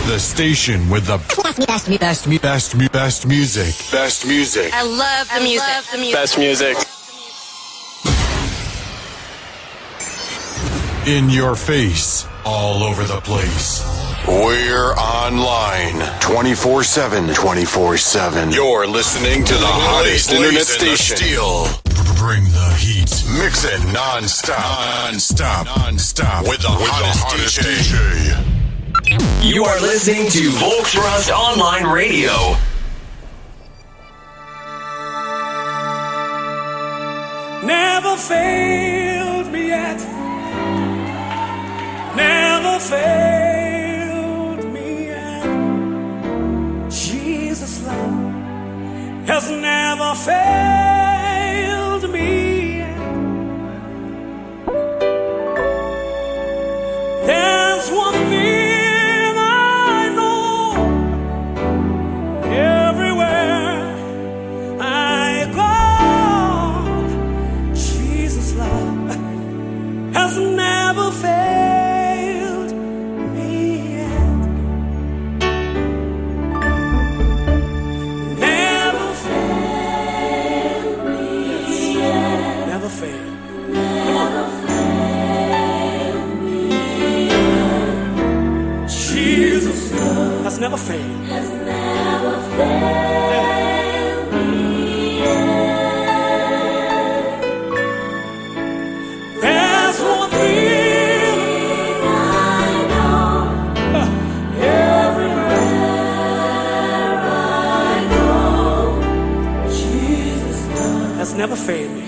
The station with the best music. Best music. I love the music. Best music. In your face. All over the place. We're online 24/7. 24/7. You're listening to the hottest internet station. Bring the heat. Mix it non-stop. Non-stop. With the hottest DJ. You are listening to Volksrust Online Radio. Never failed me yet. Never failed me yet. Jesus' love has never failed me yet. There's one thing I know. Everywhere I go, Jesus' love has never failed. Has never failed. Has never failed me yet. There's one thing I know. Everywhere I go, Jesus' love has never failed me.